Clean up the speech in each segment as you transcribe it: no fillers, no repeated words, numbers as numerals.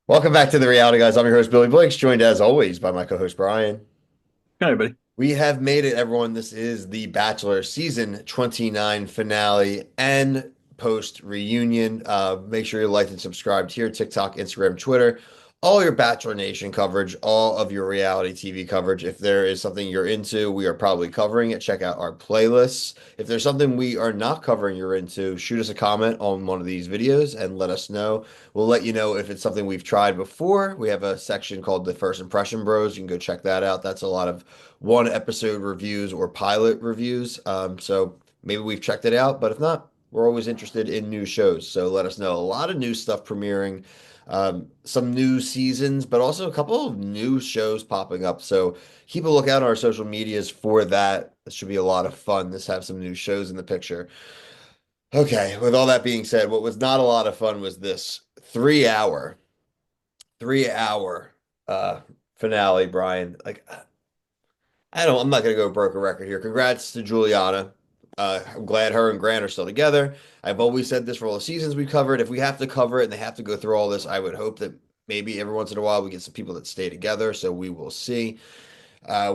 Welcome back to the Reality Guys. I'm your host, Billy Blanks, joined as always by my co-host, Brian. Hi, everybody. We have made it, everyone. This is the Bachelor season 29 finale and post reunion. Make sure you like and subscribe here, TikTok, Instagram, Twitter. All your Bachelor Nation coverage, all of your reality TV coverage. If there is something you're into, we are probably covering it. Check out our playlists. If there's something we are not covering you're into, shoot us a comment on one of these videos and let us know. We'll let you know if it's something we've tried before. We have a section called the First Impression Bros. You can go check that out. That's a lot of one episode reviews or pilot reviews. So maybe we've checked it out, but if not, we're always interested in new shows. So let us know. A lot of new stuff premiering, some new seasons, but also a couple of new shows popping up. So keep a lookout on our social medias for that. This should be a lot of fun. Let's have some new shows in the picture. Okay, with all that being said, what was not a lot of fun was this 3 hour uh finale, Brian. I'm not gonna go broke a record here. Congrats to Juliana. I'm glad her and Grant are still together. I've always said this for all the seasons we covered. If we have to cover it and they have to go through all this, I would hope that maybe every once in a while we get some people that stay together. So we will see.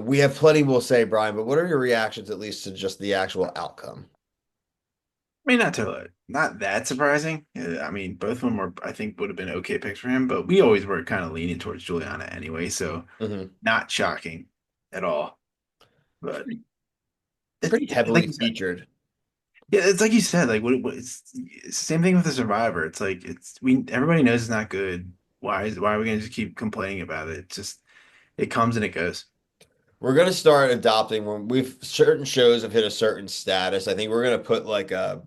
We have plenty we'll say, Brian, but what are your reactions at least to just the actual outcome? I mean, not that surprising. I mean, both of them were, I think, would have been okay picks for him, but we always were kind of leaning towards Juliana anyway, so Hmm. not shocking at all. But Pretty like heavily you said, featured. yeah, it's like you said, like it's the same thing with the Survivor. It's like we everybody knows it's not good. Why are we gonna just keep complaining about it? It's just it comes and it goes. We're gonna start adopting when we've certain shows have hit a certain status. I think we're gonna put like a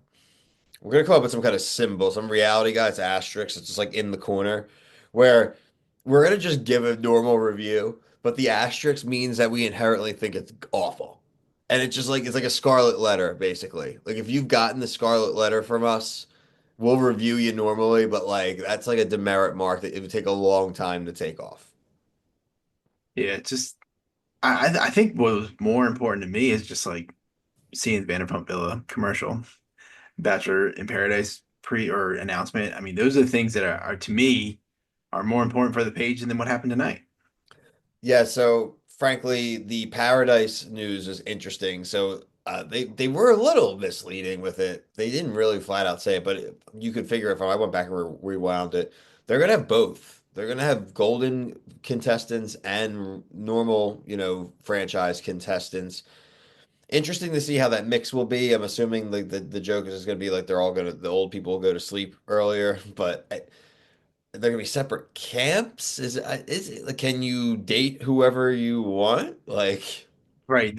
we're gonna come up with some kind of symbol, some reality guys asterisk. It's just like in the corner where we're gonna just give a normal review, but the asterisk means that we inherently think it's awful. And it's just like it's like a scarlet letter, basically. Like if you've gotten the scarlet letter from us, we'll review you normally, but like that's like a demerit mark that it would take a long time to take off. Yeah, it's just I think what was more important to me is just like seeing Vanderpump Villa commercial. Bachelor in Paradise pre or announcement. I mean, those are the things that are to me are more important for the page than what happened tonight. Yeah, so frankly, the Paradise news is interesting. So they were a little misleading with it. They didn't really flat out say it, but you could figure if I went back and rewound it, they're gonna have both. They're gonna have golden contestants and normal, franchise contestants. Interesting to see how that mix will be. I'm assuming like the joke is gonna be like the old people will go to sleep earlier, but they're gonna be separate camps. Like, can you date whoever you want? Like, Right.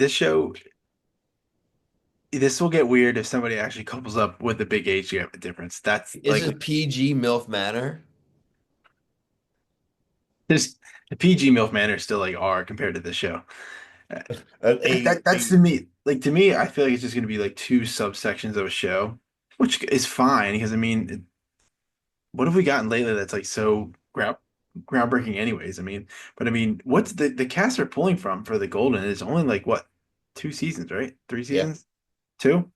This will get weird if somebody actually couples up with a big age gap difference. That's is like this PG MILF Manor? there's the PG MILF Manor still like R compared to the show. Uh, A, a, that's a to me like to me, I feel like it's just gonna be like two subsections of a show, which is fine because I mean what have we gotten lately that's like so groundbreaking anyways? I mean, but I mean, what's the cast are pulling from for the Golden is only like what, two seasons, right? Three yeah, seasons? Two?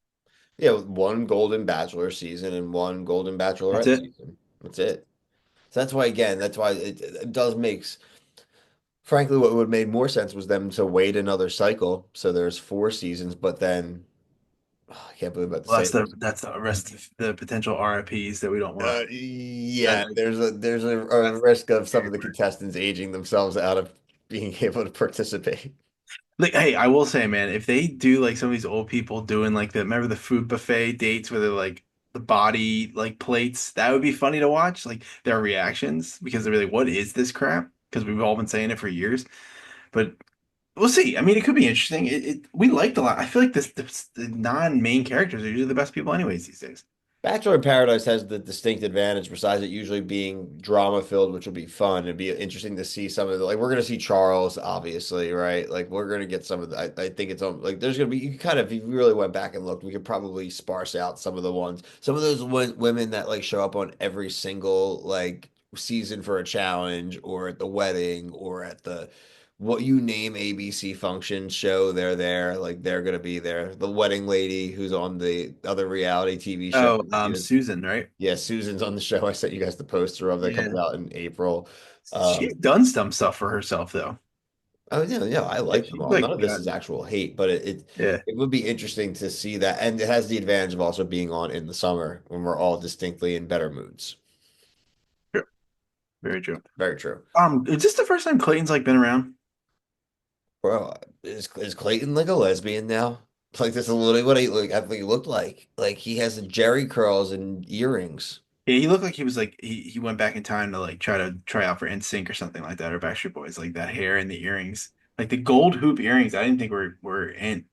yeah, one Golden Bachelor season and one Golden That's Bachelorette it. season. That's it. So that's why again, that's why it does makes. Frankly, what would have made more sense was them to wait another cycle. So there's 4 seasons, but then I can't believe I'm about to Well, say that's this. the rest of the potential RIPs that we don't want. Yeah, That there's a that's risk of some very of the weird. contestants aging themselves out of being able to participate. Like, hey, I will say, man, if they do like some of these old people doing like the remember the food buffet dates where they're like the body like plates, that would be funny to watch, like their reactions because they're like, what is this crap? Because we've all been saying it for years. But we'll see. I mean, it could be interesting. We liked a lot. I feel like the non-main characters are usually the best people anyways these days. Bachelor in Paradise has the distinct advantage, besides it usually being drama filled, which will be fun. It'd be interesting to see some of the like we're gonna see Charles, obviously, right? Like we're gonna get some of the. I think it's like there's gonna be you kind of if you really went back and looked, we could probably sparse out some of the ones, some of those women that like show up on every single like season for a challenge or at the wedding or at the what you name ABC function show, they're there. Like they're gonna be there. The wedding lady who's on the other reality TV show. Oh, Susan, right? Yeah, Susan's on the show. I sent you guys the poster of that comes Yeah. out in April. She's Um, done some stuff for herself though. oh yeah, yeah, I Yeah, like them she's all. None like of this is actual hate, but yeah, it would be interesting to see that, and it has the advantage of also being on in the summer when we're all distinctly in better moods. true. Very true. Very true. Is this the first time Clayton's like been around? Bro, is Clayton like a lesbian now? Like this is literally what he look I think he looked like. Like he has the Jerry curls and earrings. Yeah, he looked like he was like he went back in time to like try out for NSYNC or something like that or Backstreet Boys, like that hair and the earrings. Like the gold hoop earrings, I didn't think were in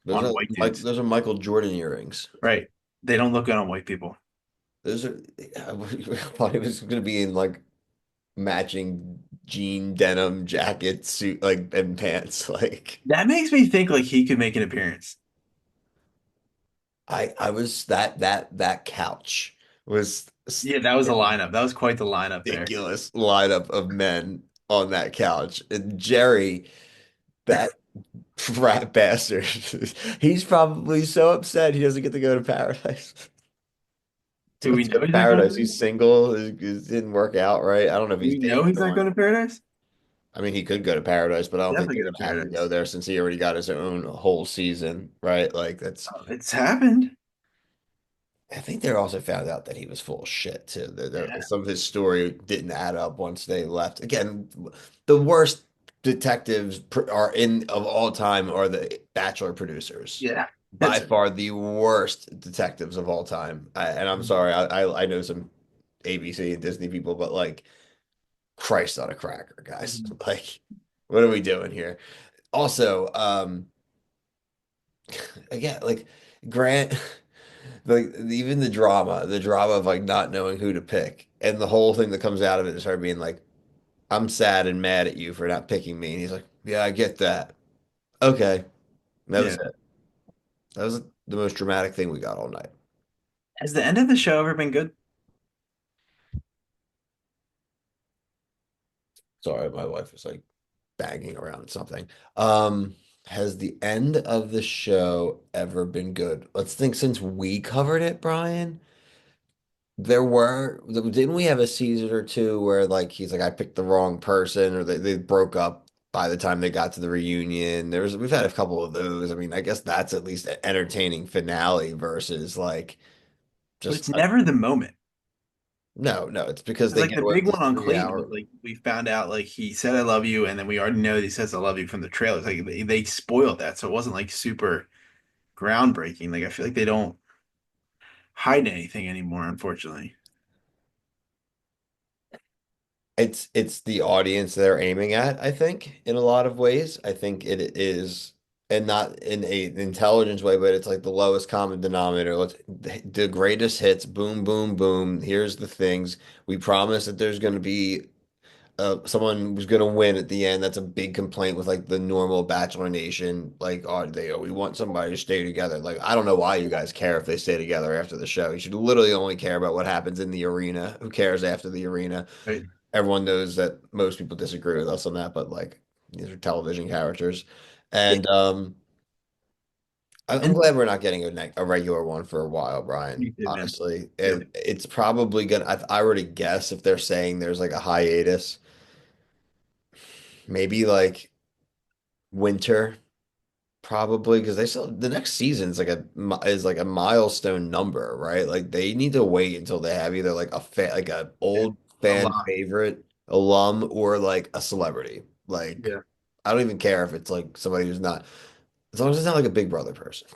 Those on are white Mike dudes. those are Michael Jordan earrings. Right. They don't look good on white people. Those are I thought he was gonna be in like matching jean denim jacket suit like and pants. Like That makes me think like he could make an appearance. I was that couch was Yeah, that was a lineup. That was quite the lineup there. ridiculous lineup of men on that couch. And Jerry, that rat bastard, he's probably so upset he doesn't get to go to paradise. Do we Let's know go to he's not going to paradise. paradise? He's single. It didn't work out, right? I don't know if Do he's we know dating he's not anyone. going to paradise? I mean, he could go to paradise, but I don't think Definitely they're go to gonna have him go paradise. there since he already got his own whole season, right? Like that's. Oh, it's happened. I think they also found out that he was full of shit too. Yeah. Some of his story didn't add up once they left. Again, the worst detectives are in of all time are the Bachelor producers. Yeah. By That's far the worst detectives of all time. And I'm sorry, I know some ABC and Disney people, but like Christ on a cracker, guys. Like, what are we doing here? Also, again, like Grant. Like even the drama of like not knowing who to pick, and the whole thing that comes out of it is her being like, "I'm sad and mad at you for not picking me," and he's like, "Yeah, I get that. Okay." And that was yeah. it. That was the most dramatic thing we got all night. Has the end of the show ever been good? Sorry, my wife was like banging around something. Um, has the end of the show ever been good? Let's think since we covered it, Brian. Didn't we have a season or two where like he's like I picked the wrong person or they broke up by the time they got to the reunion. We've had a couple of those. I mean, I guess that's at least an entertaining finale versus like But just it's never the moment. no, it's because 'Cause, they like get the away big with one this on three Clayton was hour. like we found out like he said I love you, and then we already know that he says I love you from the trailers. Like they spoiled that, so it wasn't like super groundbreaking. Like I feel like they don't hide anything anymore, unfortunately. It's the audience they're aiming at, I think, in a lot of ways. I think it is, and not in an intelligence way, but it's like the lowest common denominator. Let's the greatest hits, boom, boom, boom. Here's the things. We promise that there's going to be someone who's going to win at the end. That's a big complaint with like the normal Bachelor Nation. Like, we want somebody to stay together. Like, I don't know why you guys care if they stay together after the show. You should literally only care about what happens in the arena. Who cares after the arena? Right? Everyone knows that most people disagree with us on that, but like these are television characters. Yeah. And I'm And glad we're not getting a regular one for a while, Brian. you did, man. Honestly, Yeah. it's probably gonna. I already guess if they're saying there's like a hiatus, maybe like winter, probably because they still the next season's like is like a milestone number, right? Like they need to wait until they have either like like a Yeah. old A fan lot. favorite alum or like a celebrity. Like Yeah. I don't even care if it's like somebody who's not, as long as it's not like a Big Brother person.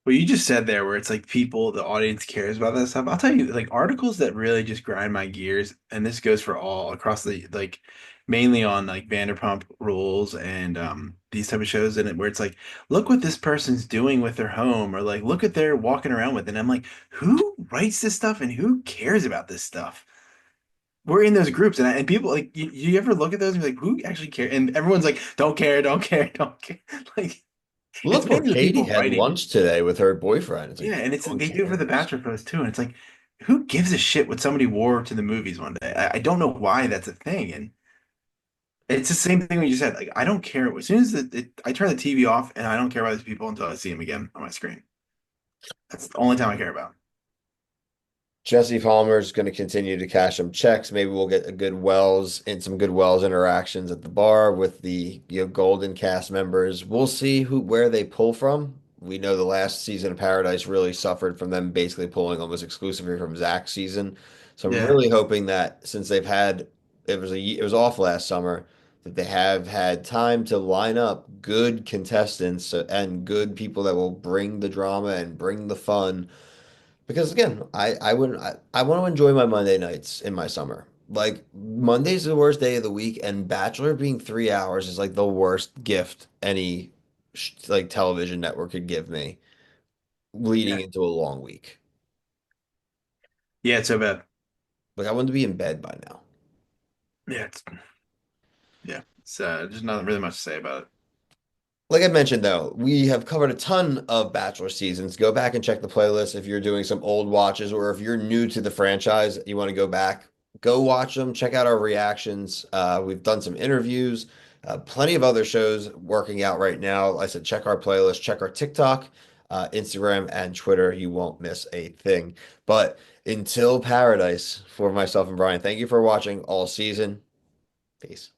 What you just said there, where it's like people, the audience cares about that stuff. I'll tell you, like articles that really just grind my gears, and this goes for all across the like, mainly on like Vanderpump Rules and these type of shows, and where it's like, look what this person's doing with their home, or like, look at their walking around with, and I'm like, who writes this stuff and who cares about this stuff? We're in those groups, and people like, you ever look at those and be like, who actually care? And everyone's like, don't care, don't care, don't care. Like, it's Look where mainly the Katie people had writing. lunch today with her boyfriend. It's like, Yeah, and it's no one they do it for the cares. Bachelor post too, and it's like, who gives a shit what somebody wore to the movies one day? I don't know why that's a thing, and It's the same thing we just said. Like I don't care. As soon as I turn the TV off, and I don't care about these people until I see them again on my screen. That's the only time I care about. Jesse Palmer's going to continue to cash some checks. Maybe we'll get a good Wells and some good Wells interactions at the bar with the Golden cast members. We'll see where they pull from. We know the last season of Paradise really suffered from them basically pulling almost exclusively from Zach's season. So I'm Yeah, really hoping that since they've had it was off last summer that they have had time to line up good contestants and good people that will bring the drama and bring the fun because again, I wouldn't I want to enjoy my Monday nights in my summer. Like Monday's the worst day of the week, and Bachelor being 3 hours is like the worst gift any like television network could give me leading yeah, into a long week. yeah. It's so bad. Like I want to be in bed by now. Yeah, yeah. It's there's not really much to say about it. Like I mentioned, though, we have covered a ton of Bachelor seasons. Go back and check the playlist if you're doing some old watches or if you're new to the franchise, you want to go back, go watch them, check out our reactions. We've done some interviews, plenty of other shows working out right now. Like I said, check our playlist, check our TikTok, Instagram, and Twitter. You won't miss a thing. But until Paradise, for myself and Brian, thank you for watching all season. Peace.